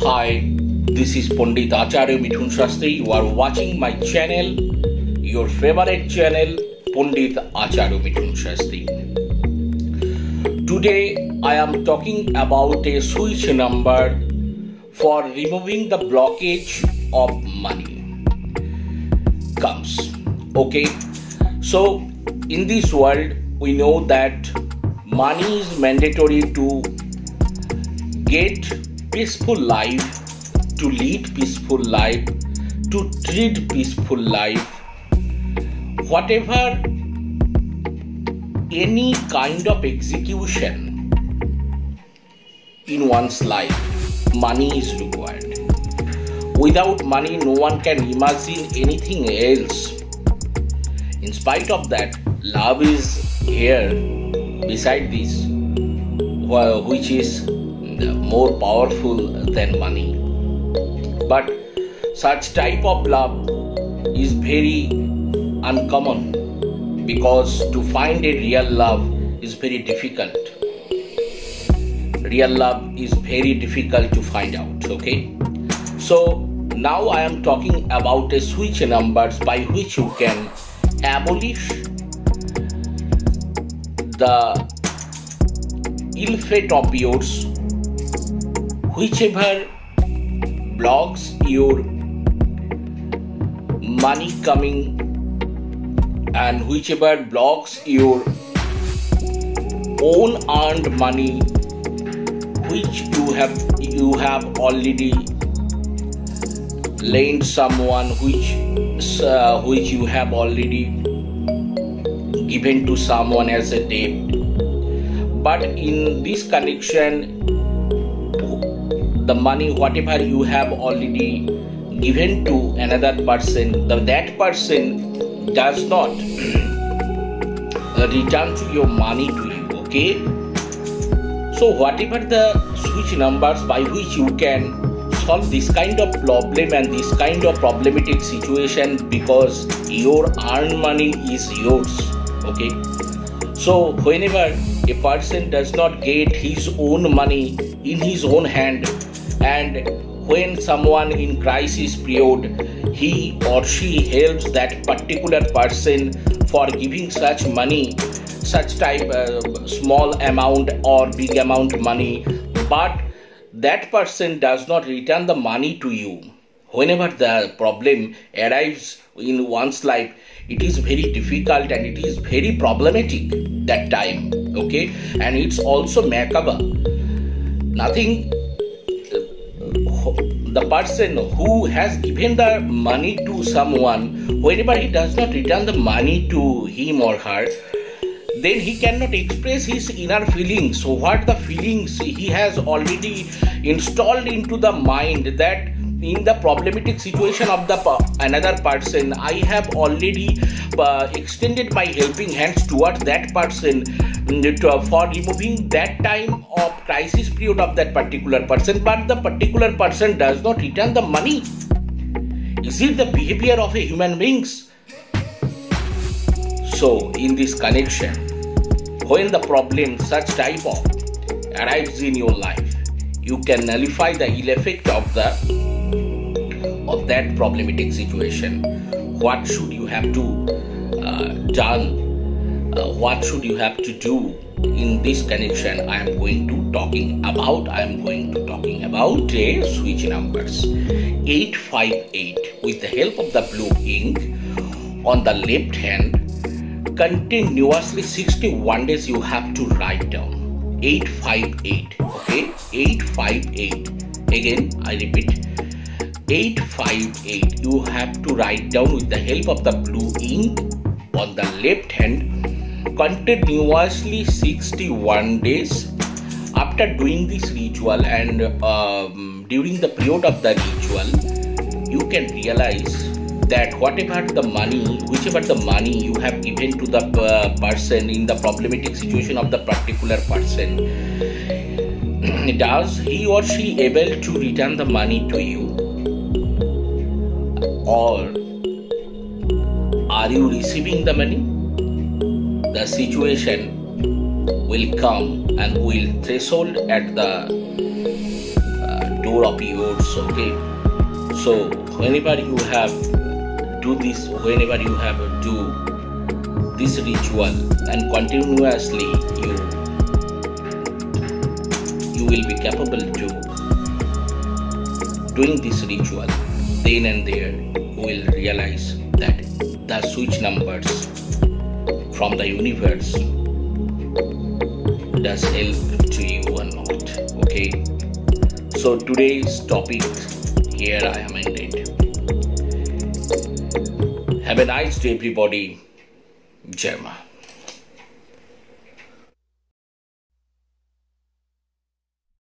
Hi, this is Pandit Acharya Mithun Shastri. You are watching my channel, your favorite channel, Pandit Acharya Mithun Shastri. Today I am talking about a switch number for removing the blockage of money comes. Okay, so in this world we know that money is mandatory to get peaceful life, to lead peaceful life, to treat peaceful life. Whatever any kind of execution in one's life, money is required. Without money, no one can imagine anything else. In spite of that, love is here beside this, which is more powerful than money. But such type of love is very uncommon, because to find a real love is very difficult. Real love is very difficult to find out. Okay, so now I am talking about a switch numbers by which you can abolish the ill fate of yours, whichever blocks your money coming and whichever blocks your own earned money, which you have already lent someone, which you have already given to someone as a debt. But in this connection, the money whatever you have already given to another person, that person does not return to your money to you. Okay, so whatever the switch numbers by which you can solve this kind of problem and this kind of problematic situation, because your earned money is yours. Okay, so whenever a person does not get his own money in his own hand, and when someone in crisis period, he or she helps that particular person for giving such money, such type small amount or big amount money, but that person does not return the money to you. Whenever the problem arrives in one's life, it is very difficult and it is very problematic that time. Okay, and it's also macabre. Nothing. The person who has given the money to someone, whenever he does not return the money to him or her, then he cannot express his inner feelings. So what the feelings he has already installed into the mind, that in the problematic situation of the another person, I have already extended my helping hands towards that person for removing that time of crisis period of that particular person, but the particular person does not return the money. Is it the behavior of a human beings? So in this connection, when the problem such type of arrives in your life, you can nullify the ill effect of that problematic situation. What should you have to done? What should you have to do in this connection? I am going to talking about a switch numbers 858 with the help of the blue ink on the left hand. Continuously 61 days you have to write down 858. Okay, 858. Again I repeat, 858 you have to write down with the help of the blue ink on the left hand. Continuously 61 days. After doing this ritual and during the period of the ritual, you can realize that whichever the money you have given to the person in the problematic situation of the particular person, does he or she able to return the money to you, or are you receiving the money? The situation will come and will threshold at the door of yours. Okay, so whenever you have do this ritual and continuously you will be capable to doing this ritual, then and there you will realize that the switch numbers from the universe does help to you or not. Okay, so today's topic here I am ended. Have a nice day everybody. Jai Ma.